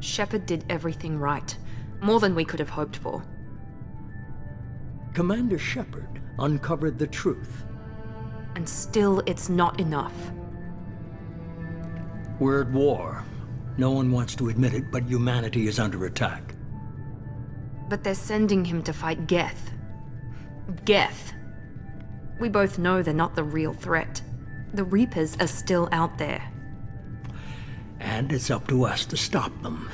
Shepard did everything right. More than we could have hoped for. Commander Shepard uncovered the truth. And still, it's not enough. We're at war. No one wants to admit it, but humanity is under attack. But they're sending him to fight Geth. Geth. We both know they're not the real threat. The Reapers are still out there. And it's up to us to stop them.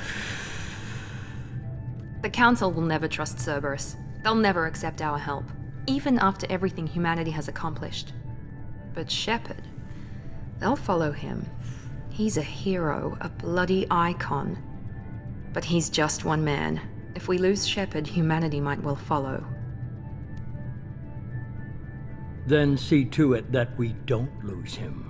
The Council will never trust Cerberus. They'll never accept our help, even after everything humanity has accomplished. But Shepard, they'll follow him. He's a hero, a bloody icon. But he's just one man. If we lose Shepard, humanity might well follow. Then see to it that we don't lose him.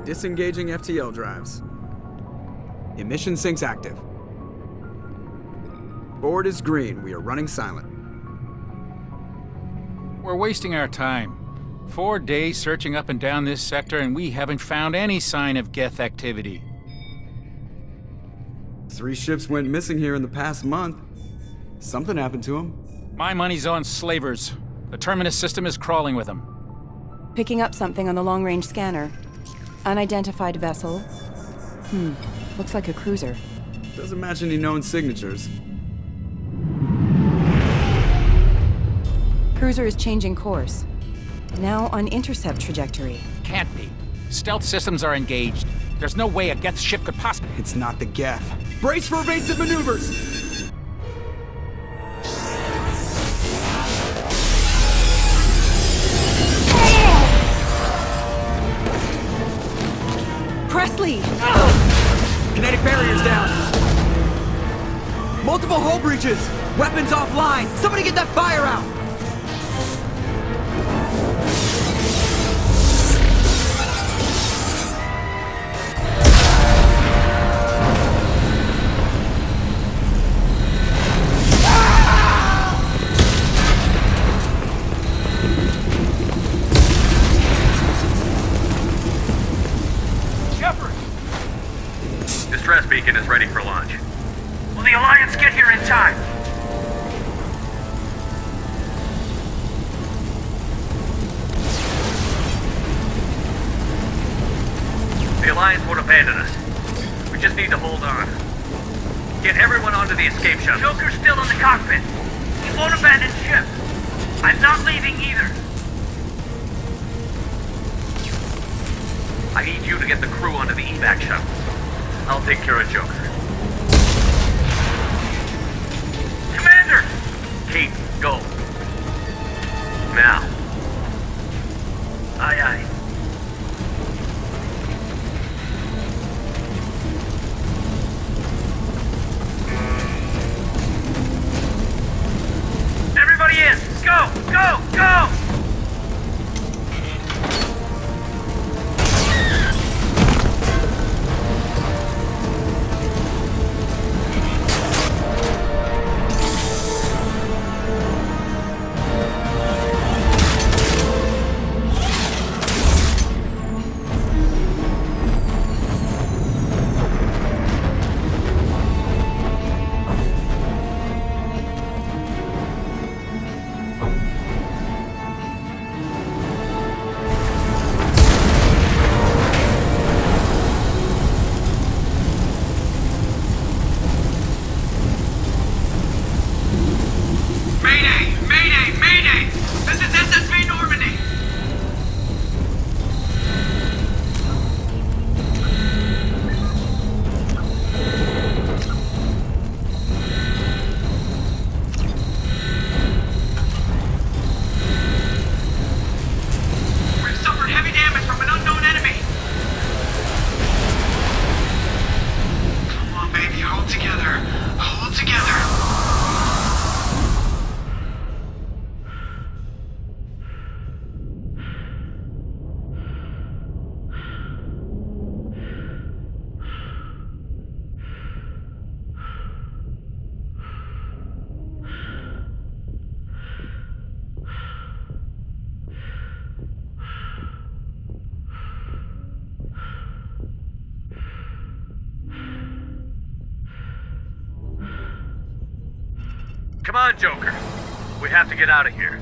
Disengaging FTL drives. Emission sinks active. Board is green. We are running silent. We're wasting our time. 4 days searching up and down this sector, and we haven't found any sign of Geth activity. 3 ships went missing here in the past month. Something happened to them. My money's on slavers. The Terminus system is crawling with them. Picking up something on the long-range scanner. Unidentified vessel. Looks like a cruiser. Doesn't match any known signatures. Cruiser is changing course. Now on intercept trajectory. Can't be. Stealth systems are engaged. There's no way a Geth ship could possibly... It's not the Geth. Brace for evasive maneuvers! Presley! Kinetic barriers down! Multiple hull breaches! Weapons offline! Somebody get that fire out! Distress beacon is ready for launch. Will the Alliance get here in time? The Alliance won't abandon us. We just need to hold on. Get everyone onto the escape shuttle. Joker's still in the cockpit. He won't abandon ship. I'm not leaving either. I need you to get the crew onto the evac shuttle. I'll take care of Joker. Commander! Kate, go. Now. Aye, aye. Everybody in! Go! Go! Go! Come on, Joker. We have to get out of here.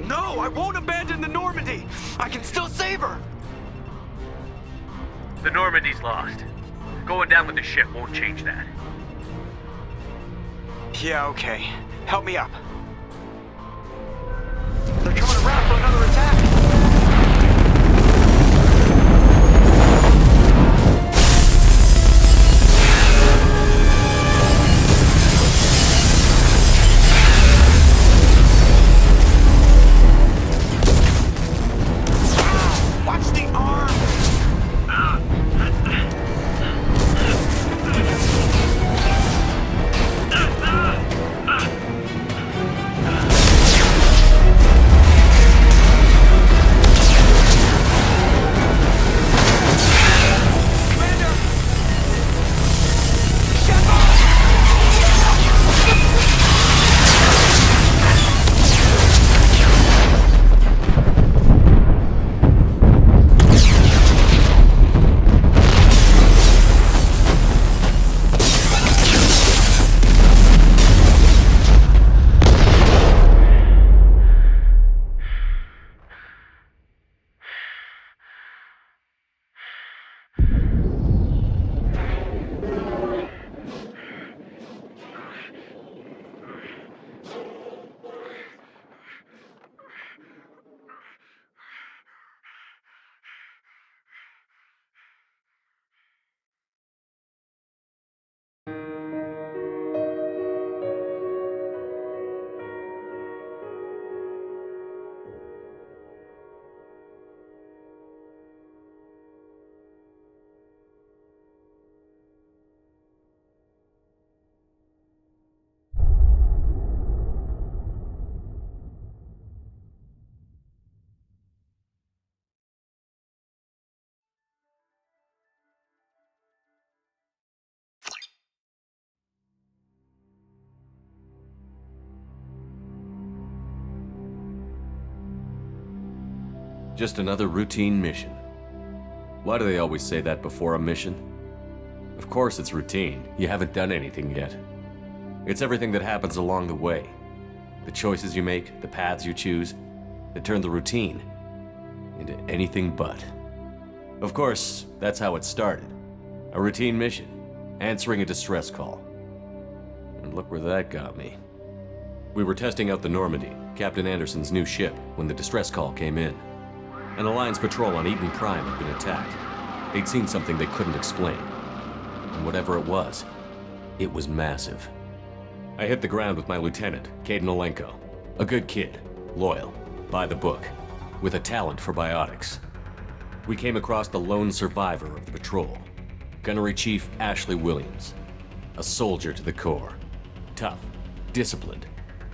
No, I won't abandon the Normandy! I can still save her! The Normandy's lost. Going down with the ship won't change that. Yeah, okay. Help me up. They're coming around for another attack! Watch the arm! Just another routine mission. Why do they always say that before a mission? Of course it's routine. You haven't done anything yet. It's everything that happens along the way. The choices you make, the paths you choose, that turn the routine into anything but. Of course, that's how it started. A routine mission, answering a distress call. And look where that got me. We were testing out the Normandy, Captain Anderson's new ship, when the distress call came in. An Alliance patrol on Eden Prime had been attacked. They'd seen something they couldn't explain. And whatever it was massive. I hit the ground with my lieutenant, Caden Olenko. A good kid, loyal, by the book, with a talent for biotics. We came across the lone survivor of the patrol, Gunnery Chief Ashley Williams. A soldier to the core. Tough, disciplined,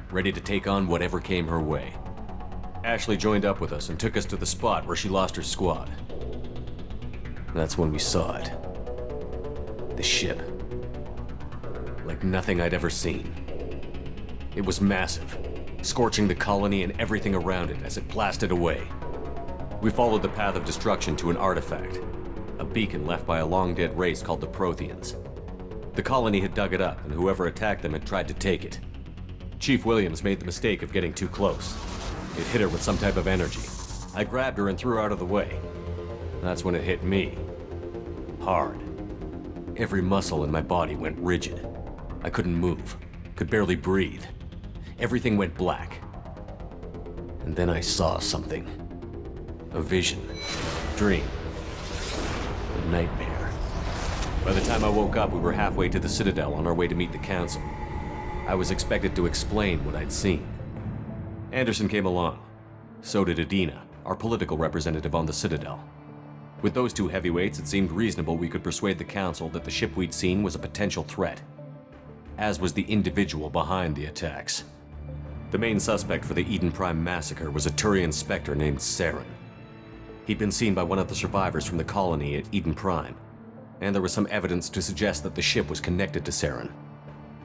ready to take on whatever came her way. Ashley joined up with us and took us to the spot where she lost her squad. That's when we saw it. The ship. Like nothing I'd ever seen. It was massive, scorching the colony and everything around it as it blasted away. We followed the path of destruction to an artifact, a beacon left by a long-dead race called the Protheans. The colony had dug it up, and whoever attacked them had tried to take it. Chief Williams made the mistake of getting too close. It hit her with some type of energy. I grabbed her and threw her out of the way. That's when it hit me. Hard. Every muscle in my body went rigid. I couldn't move, could barely breathe. Everything went black. And then I saw something. A vision. Dream. A nightmare. By the time I woke up, we were halfway to the Citadel on our way to meet the Council. I was expected to explain what I'd seen. Anderson came along. So did Adina, our political representative on the Citadel. With those two heavyweights, it seemed reasonable we could persuade the Council that the ship we'd seen was a potential threat, as was the individual behind the attacks. The main suspect for the Eden Prime massacre was a Turian Spectre named Saren. He'd been seen by one of the survivors from the colony at Eden Prime, and there was some evidence to suggest that the ship was connected to Saren.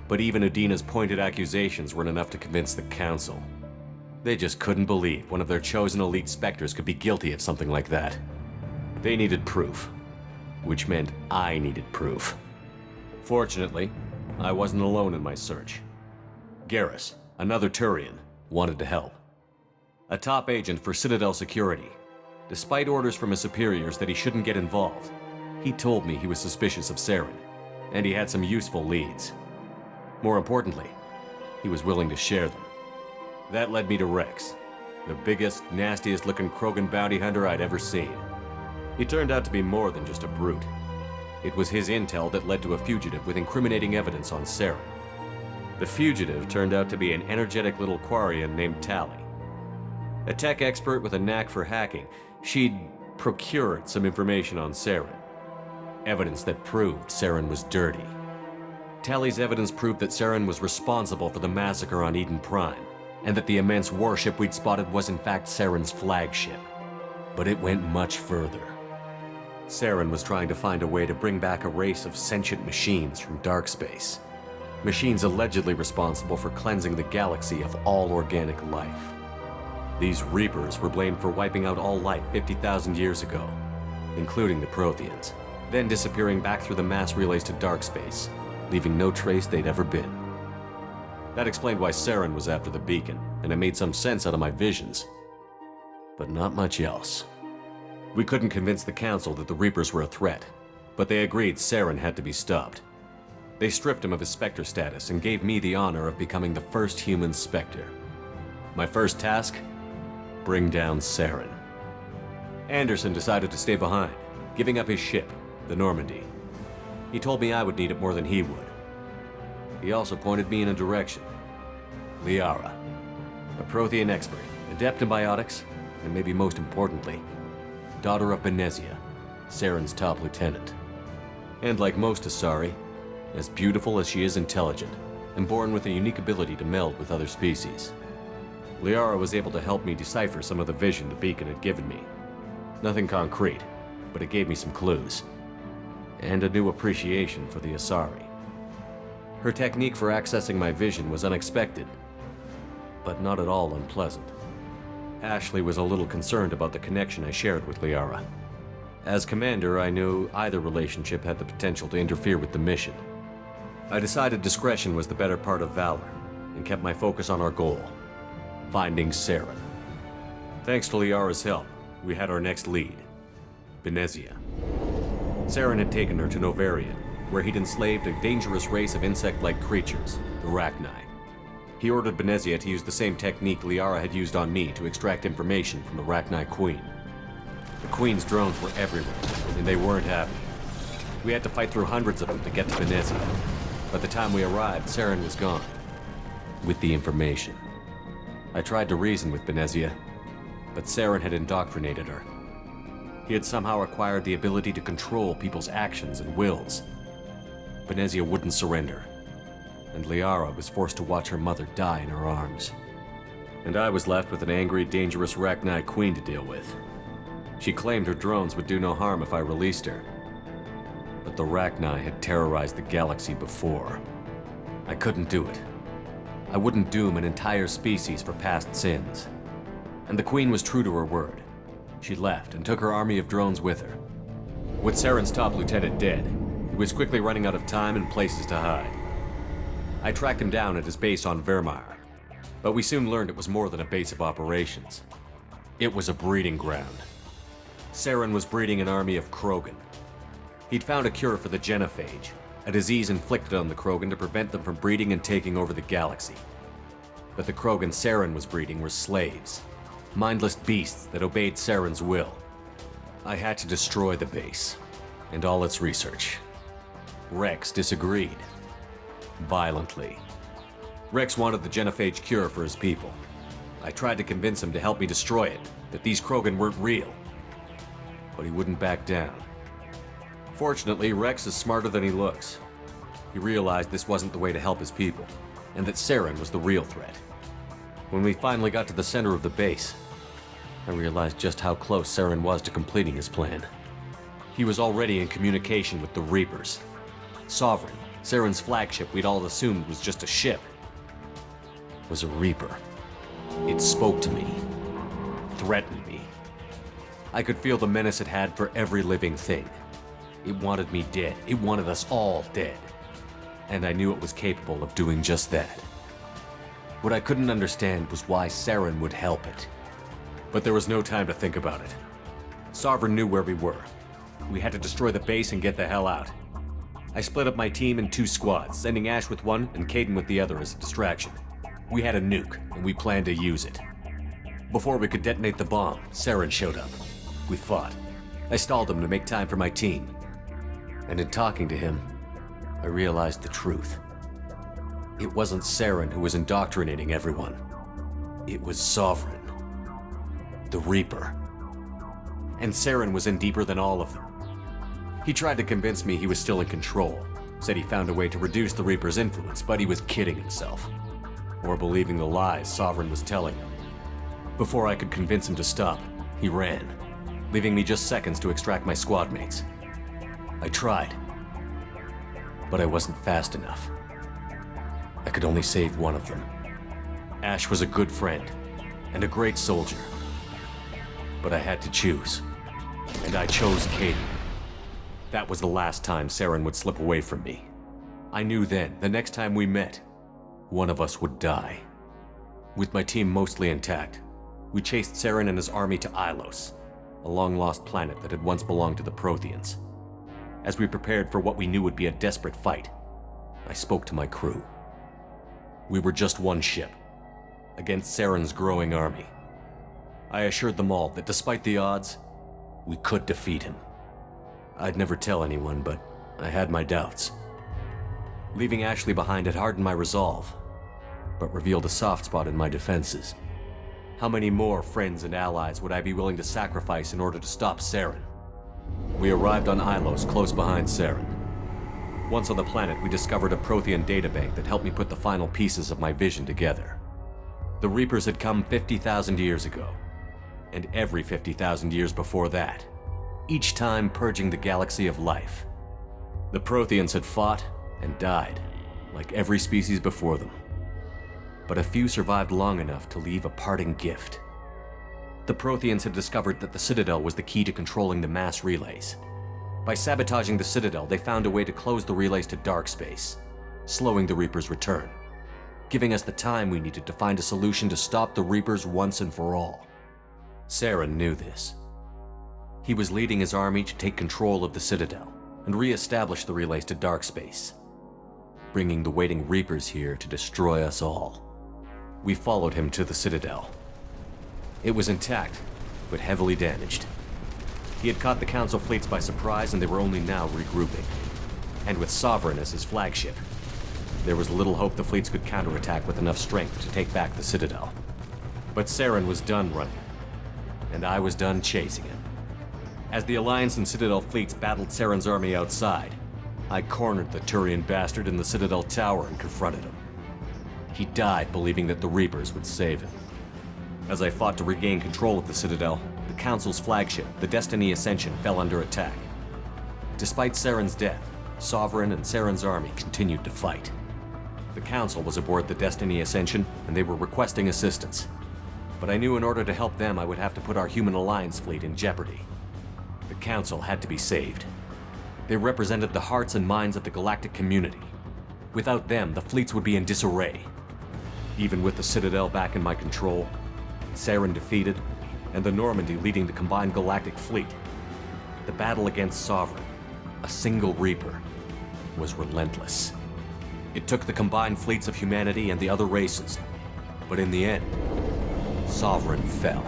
But even Adina's pointed accusations weren't enough to convince the Council. They just couldn't believe one of their chosen elite Spectres could be guilty of something like that. They needed proof, which meant I needed proof. Fortunately, I wasn't alone in my search. Garrus, another Turian, wanted to help. A top agent for Citadel Security. Despite orders from his superiors that he shouldn't get involved, he told me he was suspicious of Saren, and he had some useful leads. More importantly, he was willing to share them. That led me to Rex, the biggest, nastiest-looking Krogan bounty hunter I'd ever seen. He turned out to be more than just a brute. It was his intel that led to a fugitive with incriminating evidence on Saren. The fugitive turned out to be an energetic little Quarian named Tali. A tech expert with a knack for hacking, she'd procured some information on Saren. Evidence that proved Saren was dirty. Tali's evidence proved that Saren was responsible for the massacre on Eden Prime, and that the immense warship we'd spotted was in fact Saren's flagship. But it went much further. Saren was trying to find a way to bring back a race of sentient machines from dark space. Machines allegedly responsible for cleansing the galaxy of all organic life. These Reapers were blamed for wiping out all life 50,000 years ago, including the Protheans, then disappearing back through the mass relays to dark space, leaving no trace they'd ever been. That explained why Saren was after the beacon, and it made some sense out of my visions. But not much else. We couldn't convince the Council that the Reapers were a threat, but they agreed Saren had to be stopped. They stripped him of his Spectre status and gave me the honor of becoming the first human Spectre. My first task? Bring down Saren. Anderson decided to stay behind, giving up his ship, the Normandy. He told me I would need it more than he would. He also pointed me in a direction. Liara, a Prothean expert, adept in biotics, and maybe most importantly, daughter of Benezia, Saren's top lieutenant. And like most Asari, as beautiful as she is intelligent, and born with a unique ability to meld with other species. Liara was able to help me decipher some of the vision the beacon had given me. Nothing concrete, but it gave me some clues. And a new appreciation for the Asari. Her technique for accessing my vision was unexpected, but not at all unpleasant. Ashley was a little concerned about the connection I shared with Liara. As commander, I knew either relationship had the potential to interfere with the mission. I decided discretion was the better part of valor, and kept my focus on our goal, finding Saren. Thanks to Liara's help, we had our next lead, Benezia. Saren had taken her to Novaria, where he'd enslaved a dangerous race of insect-like creatures, the Rachni. He ordered Benezia to use the same technique Liara had used on me to extract information from the Rachni Queen. The Queen's drones were everywhere, and they weren't happy. We had to fight through hundreds of them to get to Benezia. By the time we arrived, Saren was gone, with the information. I tried to reason with Benezia, but Saren had indoctrinated her. He had somehow acquired the ability to control people's actions and wills. Benezia wouldn't surrender, and Liara was forced to watch her mother die in her arms. And I was left with an angry, dangerous Rachni Queen to deal with. She claimed her drones would do no harm if I released her. But the Rachni had terrorized the galaxy before. I couldn't do it. I wouldn't doom an entire species for past sins. And the Queen was true to her word. She left and took her army of drones with her. With Saren's top lieutenant dead, he was quickly running out of time and places to hide. I tracked him down at his base on Vermeer, but we soon learned it was more than a base of operations. It was a breeding ground. Saren was breeding an army of Krogan. He'd found a cure for the genophage, a disease inflicted on the Krogan to prevent them from breeding and taking over the galaxy. But the Krogan Saren was breeding were slaves, mindless beasts that obeyed Saren's will. I had to destroy the base, and all its research. Rex disagreed. Violently. Rex wanted the genophage cure for his people. I tried to convince him to help me destroy it, that these Krogan weren't real. But he wouldn't back down. Fortunately, Rex is smarter than he looks. He realized this wasn't the way to help his people, and that Saren was the real threat. When we finally got to the center of the base, I realized just how close Saren was to completing his plan. He was already in communication with the Reapers. Sovereign, Saren's flagship we'd all assumed was just a ship, was a Reaper. It spoke to me, threatened me. I could feel the menace it had for every living thing. It wanted me dead. It wanted us all dead. And I knew it was capable of doing just that. What I couldn't understand was why Saren would help it. But there was no time to think about it. Sovereign knew where we were. We had to destroy the base and get the hell out. I split up my team in 2 squads, sending Ash with one and Caden with the other as a distraction. We had a nuke, and we planned to use it. Before we could detonate the bomb, Saren showed up. We fought. I stalled him to make time for my team. And in talking to him, I realized the truth. It wasn't Saren who was indoctrinating everyone. It was Sovereign. The Reaper. And Saren was in deeper than all of them. He tried to convince me he was still in control. Said he found a way to reduce the Reaper's influence, but he was kidding himself. Or believing the lies Sovereign was telling him. Before I could convince him to stop, he ran, leaving me just seconds to extract my squad mates. I tried, but I wasn't fast enough. I could only save one of them. Ash was a good friend and a great soldier. But I had to choose, and I chose Caden. That was the last time Saren would slip away from me. I knew then, the next time we met, one of us would die. With my team mostly intact, we chased Saren and his army to Ilos, a long-lost planet that had once belonged to the Protheans. As we prepared for what we knew would be a desperate fight, I spoke to my crew. We were just one ship, against Saren's growing army. I assured them all that despite the odds, we could defeat him. I'd never tell anyone, but I had my doubts. Leaving Ashley behind had hardened my resolve, but revealed a soft spot in my defenses. How many more friends and allies would I be willing to sacrifice in order to stop Saren? We arrived on Ilos, close behind Saren. Once on the planet, we discovered a Prothean databank that helped me put the final pieces of my vision together. The Reapers had come 50,000 years ago, and every 50,000 years before that, each time purging the galaxy of life. The Protheans had fought and died, like every species before them. But a few survived long enough to leave a parting gift. The Protheans had discovered that the Citadel was the key to controlling the mass relays. By sabotaging the Citadel, they found a way to close the relays to dark space, slowing the Reaper's return, giving us the time we needed to find a solution to stop the Reapers once and for all. Saren knew this. He was leading his army to take control of the Citadel and re-establish the relays to dark space, bringing the waiting Reapers here to destroy us all. We followed him to the Citadel. It was intact, but heavily damaged. He had caught the Council fleets by surprise, and they were only now regrouping. And with Sovereign as his flagship, there was little hope the fleets could counterattack with enough strength to take back the Citadel. But Saren was done running, and I was done chasing him. As the Alliance and Citadel fleets battled Saren's army outside, I cornered the Turian bastard in the Citadel tower and confronted him. He died believing that the Reapers would save him. As I fought to regain control of the Citadel, the Council's flagship, the Destiny Ascension, fell under attack. Despite Saren's death, Sovereign and Saren's army continued to fight. The Council was aboard the Destiny Ascension, and they were requesting assistance. But I knew in order to help them, I would have to put our Human Alliance fleet in jeopardy. The Council had to be saved. They represented the hearts and minds of the galactic community. Without them, the fleets would be in disarray. Even with the Citadel back in my control, Saren defeated, and the Normandy leading the combined galactic fleet, the battle against Sovereign, a single Reaper, was relentless. It took the combined fleets of humanity and the other races, but in the end, Sovereign fell.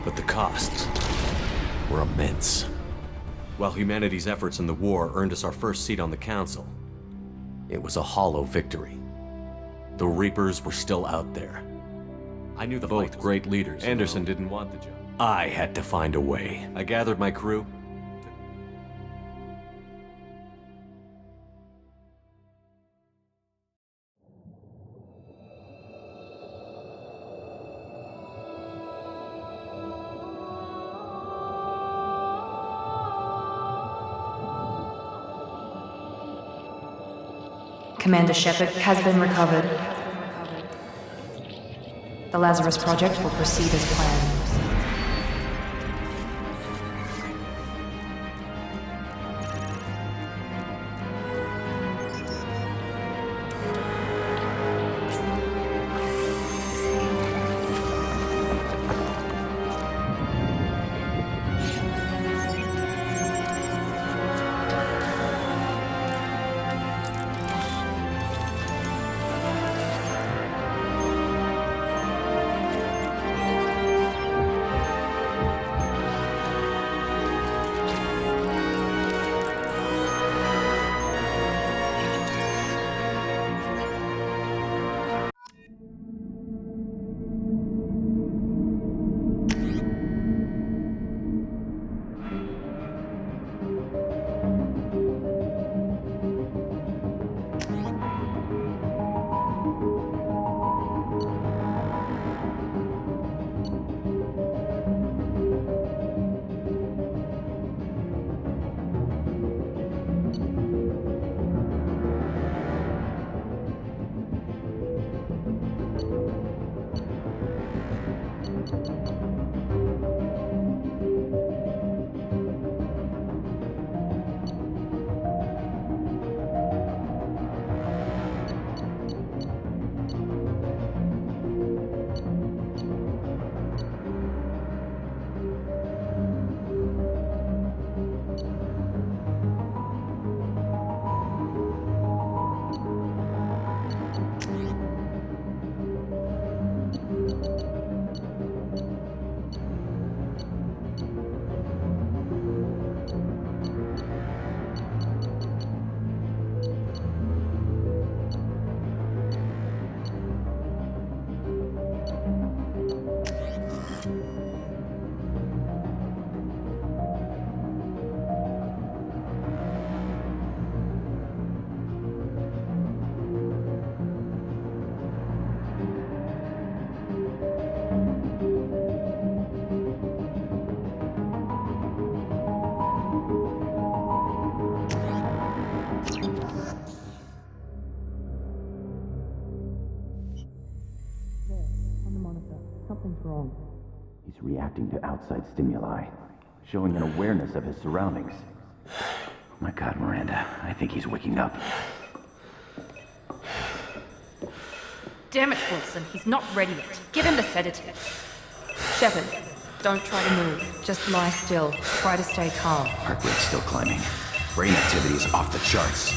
But the costs were immense. While humanity's efforts in the war earned us our first seat on the Council, it was a hollow victory. The Reapers were still out there. I knew both great leaders. Anderson didn't want the job. I had to find a way. I gathered my crew. Commander Shepard has been recovered. The Lazarus Project will proceed as planned. Something's wrong. He's reacting to outside stimuli, showing an awareness of his surroundings. Oh my God, Miranda, I think he's waking up. Damn it, Wilson, he's not ready yet. Give him the sedative. Shepard, don't try to move. Just lie still. Try to stay calm. Heart rate's still climbing. Brain activity is off the charts.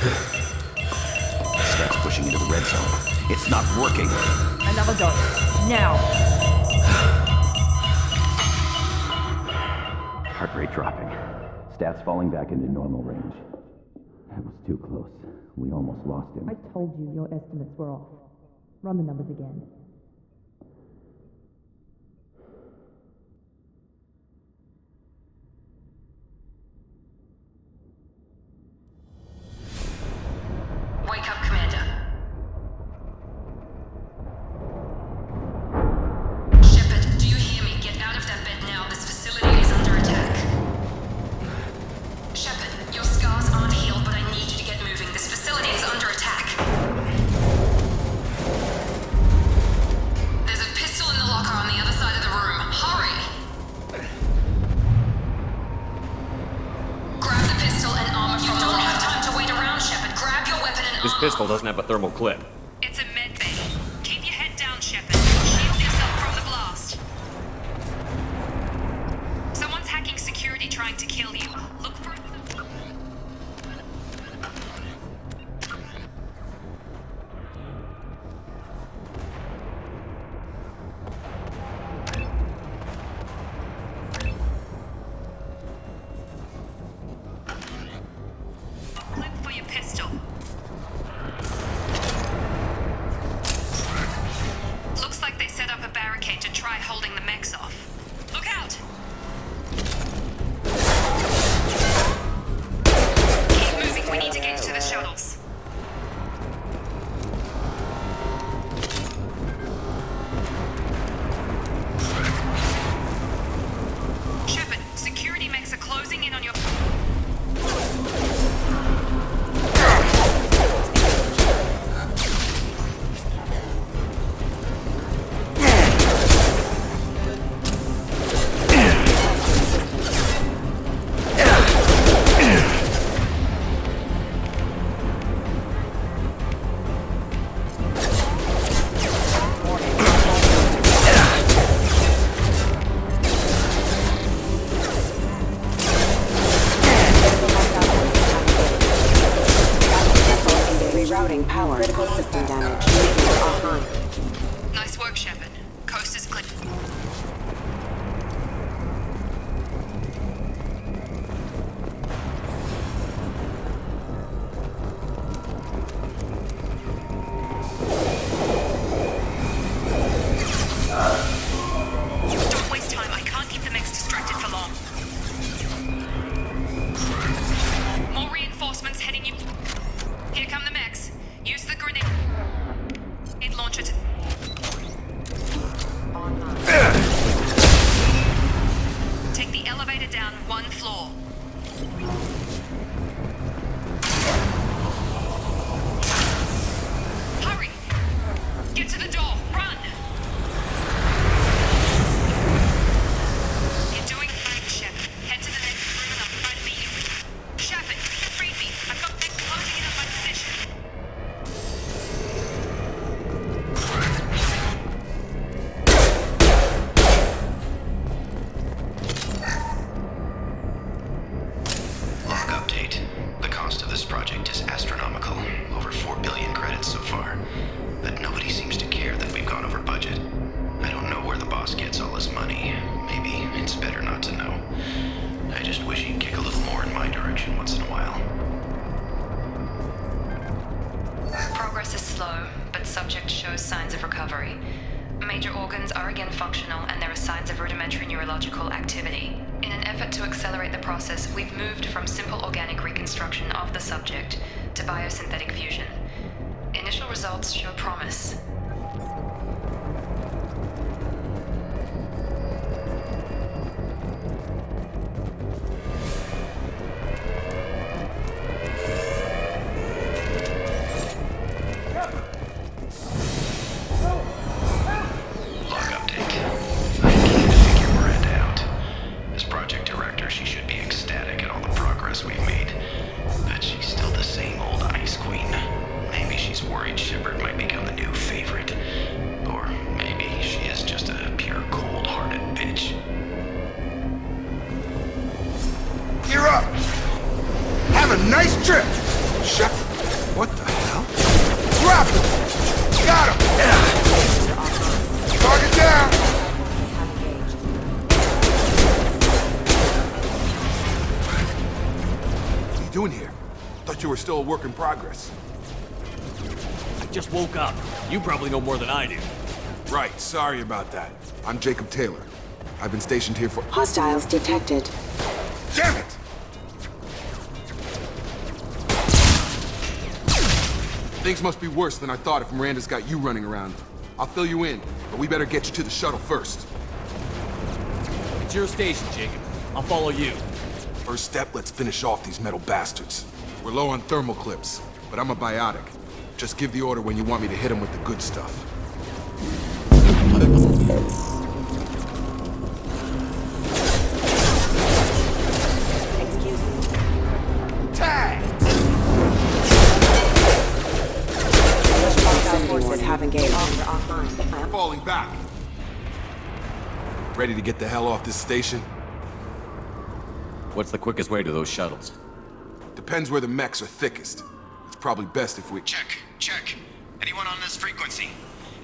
Scout's pushing into the red zone. It's not working. Another dose. Now. Heart rate dropping. Stats falling back into normal range. That was too close. We almost lost him. I told you your estimates were off. Run the numbers again. Wake up, Commander. Shepard, do you hear me? Get out of that bed now. This facility is under attack. Shepard, your scars aren't healed, but I need you to get moving. This facility is under attack. There's a pistol in the locker on the other side of the room. Hurry! Grab the pistol and armor from the locker. You don't have time to wait around, Shepard. Grab your weapon and This armor. pistol doesn't have a thermal clip. It's a med bay. Keep your head down, Shepard. Shield yourself from the blast. Someone's hacking security trying to kill you. Look for clip for your pistol. Looks like they set up a barricade to try holding the mechs off. Look out! Keep moving, we need to get to the shuttles. Shepard, security mechs are closing in on your... Rerouting power. Critical system damage. Nuclear offline. Nice work, Shepard. Coast is clear. Don't waste time. I can't keep the mechs distracted for long. More reinforcements heading you. Here come the mechs. Use the grenade launcher to... Take the elevator down one floor. Hurry! Get to the door. Run! You're doing fine, Shepard. Head to the next room and I'll try to beat you. Shepard, read me. I've got mechs closing in on my position. Log update. The cost of this project is astronomical. Over 4 billion credits so far. But nobody seems to care that we've gone over budget. I don't know where the boss gets all his money. Maybe it's better not to know. I just wish he'd kick a little more in my direction once in a while. Progress is slow, but subject shows signs of recovery. Major organs are again functional, and there are signs of rudimentary neurological activity. In an effort to accelerate the process, we've moved from simple organic reconstruction of the subject to biosynthetic fusion. Initial results show promise. Log update. Trip! Shut. What the hell? Drop him! Got him! Target down! What are you doing here? Thought you were still a work in progress. I just woke up. You probably know more than I do. Right, sorry about that. I'm Jacob Taylor. I've been stationed here for— Hostiles detected. Damn it! Things must be worse than I thought if Miranda's got you running around. I'll fill you in, but we better get you to the shuttle first. It's your station, Jacob. I'll follow you. First step, let's finish off these metal bastards. We're low on thermal clips, but I'm a biotic. Just give the order when you want me to hit them with the good stuff. Excuse me. Tag! Hostile forces have engaged. Offline. Falling back. Ready to get the hell off this station? What's the quickest way to those shuttles? Depends where the mechs are thickest. It's probably best if we— Check. Anyone on this frequency?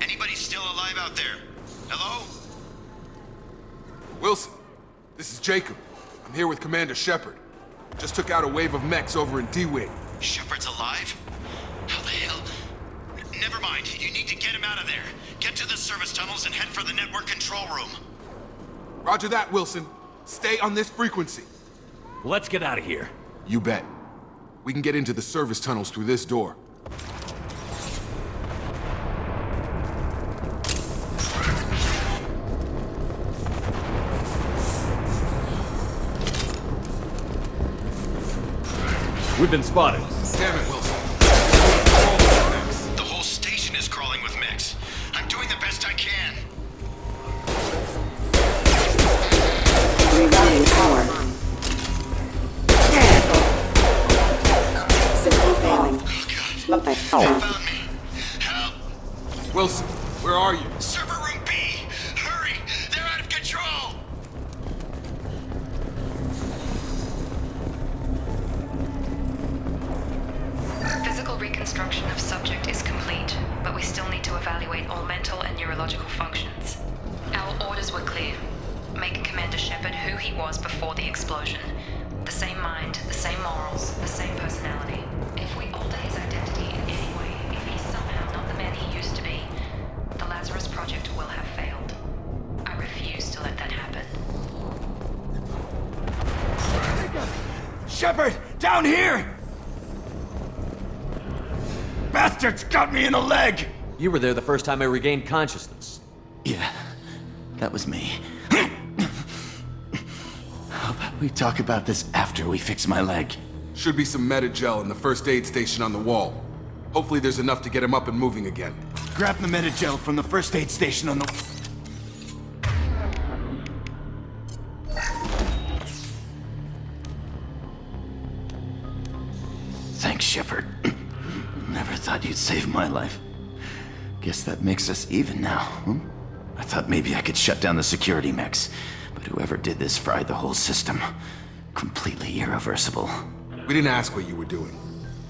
Anybody still alive out there? Hello? Wilson, this is Jacob. I'm here with Commander Shepard. Just took out a wave of mechs over in D-Wing. Shepard's alive? How the hell? Never mind. You need to get him out of there. Get to the service tunnels and head for the network control room. Roger that, Wilson. Stay on this frequency. Let's get out of here. You bet. We can get into the service tunnels through this door. We've been spotted. Damn it, Wilson. The whole station is crawling with mechs. I'm doing the best I can. Rerouting power. System failing. Oh, God. They found me. Help! Wilson, where are you? Server room B! Hurry! They're out of control! Physical reconstruction of subject is complete, but we still need to evaluate all mental and neurological functions. Our orders were clear. Make Commander Shepard who he was before the explosion. The same mind, the same morals, the same personality. If we alter his identity in any way, if he's somehow not the man he used to be, the Lazarus Project will have failed. I refuse to let that happen. Shepard, down here! Bastards got me in the leg! You were there the first time I regained consciousness. Yeah, that was me. How about we talk about this after we fix my leg? Should be some meta-gel in the first aid station on the wall. Hopefully there's enough to get him up and moving again. Grab the meta-gel from the first aid station on the... Thanks, Shepard. Never thought you'd save my life. Guess that makes us even now, hmm? I thought maybe I could shut down the security mechs, but whoever did this fried the whole system. Completely irreversible. We didn't ask what you were doing.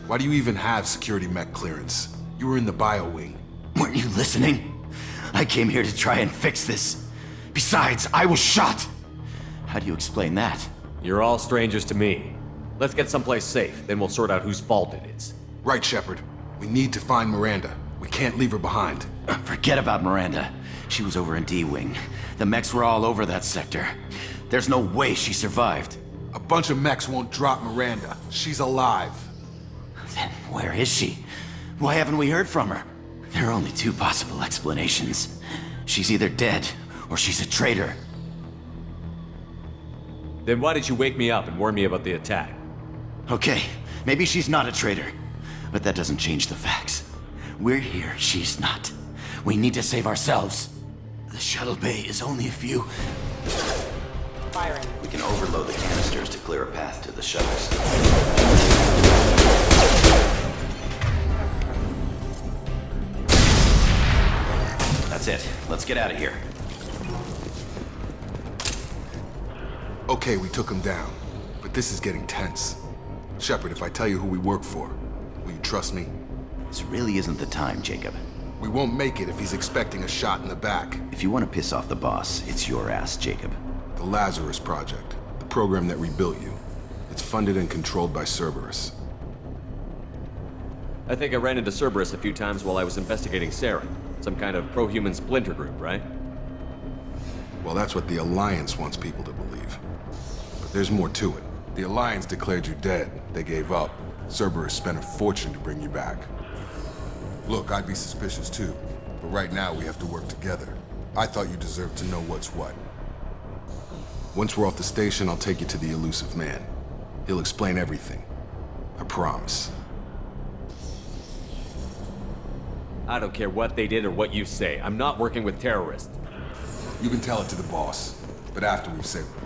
Why do you even have security mech clearance? You were in the bio wing. Weren't you listening? I came here to try and fix this. Besides, I was shot! How do you explain that? You're all strangers to me. Let's get someplace safe, then we'll sort out whose fault it is. Right, Shepard. We need to find Miranda. We can't leave her behind. Forget about Miranda. She was over in D-Wing. The mechs were all over that sector. There's no way she survived. A bunch of mechs won't drop Miranda. She's alive. Then where is she? Why haven't we heard from her? There are only two possible explanations. She's either dead, or she's a traitor. Then why did you wake me up and warn me about the attack? Okay, maybe she's not a traitor. But that doesn't change the facts. We're here, she's not. We need to save ourselves. The shuttle bay is only a few... Firing. We can overload the canisters to clear a path to the shuttles. That's it. Let's get out of here. Okay, we took him down. But this is getting tense. Shepard, if I tell you who we work for, will you trust me? This really isn't the time, Jacob. We won't make it if he's expecting a shot in the back. If you want to piss off the boss, it's your ass, Jacob. The Lazarus Project, the program that rebuilt you. It's funded and controlled by Cerberus. I think I ran into Cerberus a few times while I was investigating Saren. Some kind of pro-human splinter group, right? Well, that's what the Alliance wants people to believe. But there's more to it. The Alliance declared you dead. They gave up. Cerberus spent a fortune to bring you back. Look, I'd be suspicious too. But right now, we have to work together. I thought you deserved to know what's what. Once we're off the station, I'll take you to the elusive man. He'll explain everything. I promise. I don't care what they did or what you say. I'm not working with terrorists. You can tell it to the boss, but after we've saved him.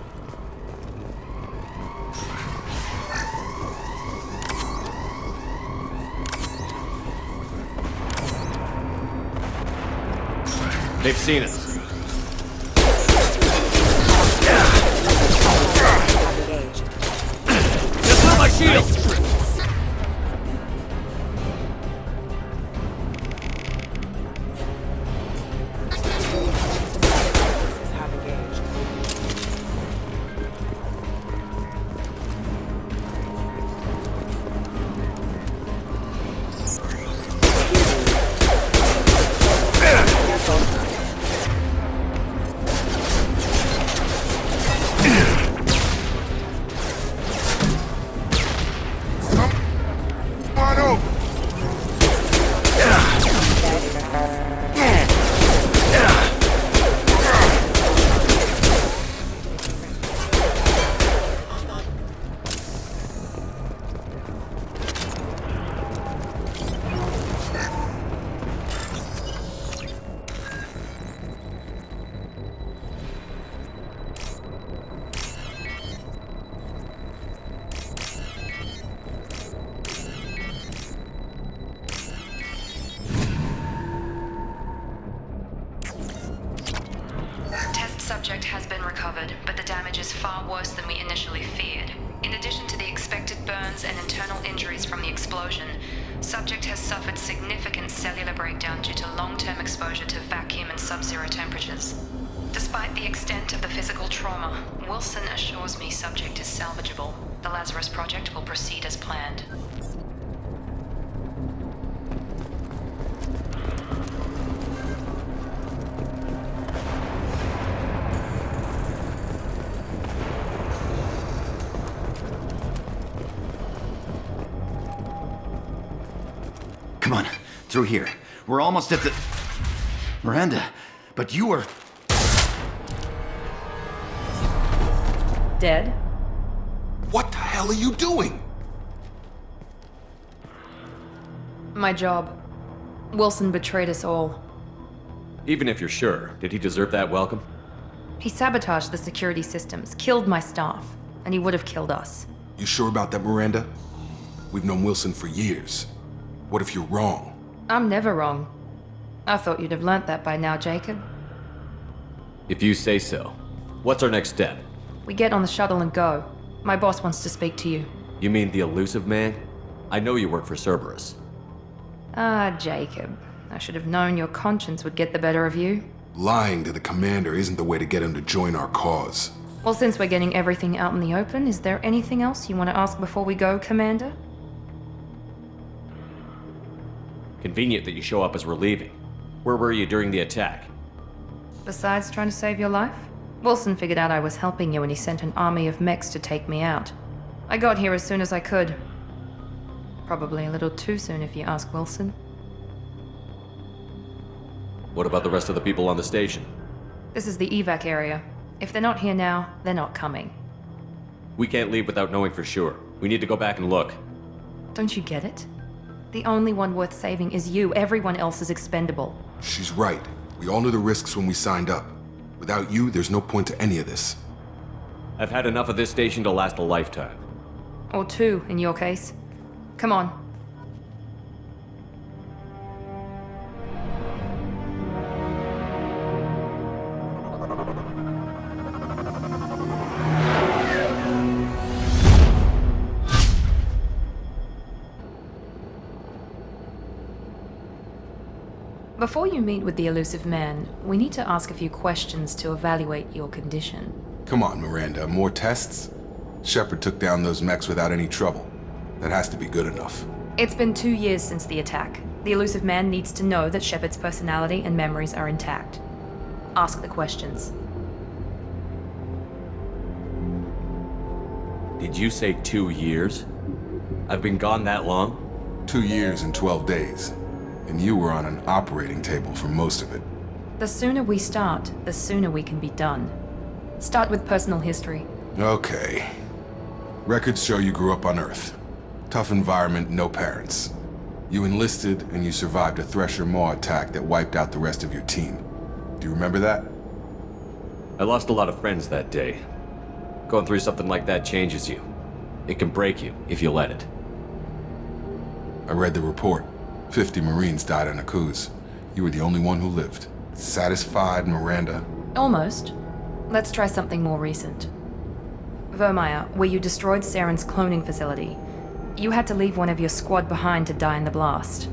They've seen us. Just not my shield! Subject has been recovered, but the damage is far worse than we initially feared. In addition to the expected burns and internal injuries from the explosion, subject has suffered significant cellular breakdown due to long-term exposure to vacuum and sub-zero temperatures. Despite the extent of the physical trauma, Wilson assures me subject is salvageable. The Lazarus Project will proceed as planned. Come on, through here. We're almost at the... Miranda, but you were... Dead? What the hell are you doing? My job. Wilson betrayed us all. Even if you're sure, did he deserve that welcome? He sabotaged the security systems, killed my staff, and he would have killed us. You sure about that, Miranda? We've known Wilson for years. What if you're wrong? I'm never wrong. I thought you'd have learnt that by now, Jacob. If you say so. What's our next step? We get on the shuttle and go. My boss wants to speak to you. You mean the elusive man? I know you work for Cerberus. Ah, Jacob. I should have known your conscience would get the better of you. Lying to the commander isn't the way to get him to join our cause. Well, since we're getting everything out in the open, is there anything else you want to ask before we go, Commander? Convenient that you show up as we're leaving. Where were you during the attack? Besides trying to save your life? Wilson figured out I was helping you and he sent an army of mechs to take me out. I got here as soon as I could. Probably a little too soon if you ask Wilson. What about the rest of the people on the station? This is the evac area. If they're not here now, they're not coming. We can't leave without knowing for sure. We need to go back and look. Don't you get it? The only one worth saving is you. Everyone else is expendable. She's right. We all knew the risks when we signed up. Without you, there's no point to any of this. I've had enough of this station to last a lifetime. Or two, in your case. Come on. Before you meet with the elusive man, we need to ask a few questions to evaluate your condition. Come on, Miranda, more tests? Shepard took down those mechs without any trouble. That has to be good enough. It's been 2 years since the attack. The elusive man needs to know that Shepard's personality and memories are intact. Ask the questions. Did you say 2 years? I've been gone that long? 2 years and 12 days. And you were on an operating table for most of it. The sooner we start, the sooner we can be done. Start with personal history. Okay. Records show you grew up on Earth. Tough environment, no parents. You enlisted and you survived a Thresher Maw attack that wiped out the rest of your team. Do you remember that? I lost a lot of friends that day. Going through something like that changes you. It can break you if you let it. I read the report. 50 Marines died in a cruise. You were the only one who lived. Satisfied, Miranda? Almost. Let's try something more recent. Vermeer, where you destroyed Saren's cloning facility. You had to leave one of your squad behind to die in the blast.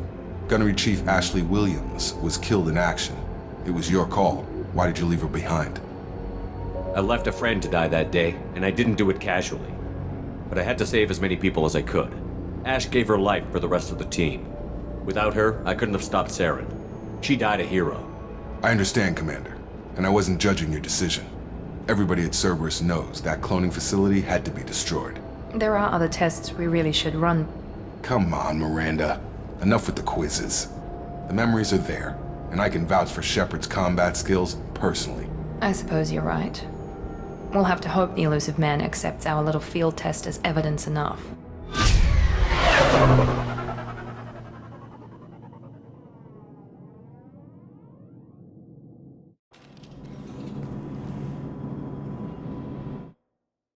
Gunnery Chief Ashley Williams was killed in action. It was your call. Why did you leave her behind? I left a friend to die that day, and I didn't do it casually. But I had to save as many people as I could. Ash gave her life for the rest of the team. Without her, I couldn't have stopped Saren. She died a hero. I understand, Commander, and I wasn't judging your decision. Everybody at Cerberus knows that cloning facility had to be destroyed. There are other tests we really should run. Come on, Miranda. Enough with the quizzes. The memories are there, and I can vouch for Shepard's combat skills personally. I suppose you're right. We'll have to hope the elusive man accepts our little field test as evidence enough.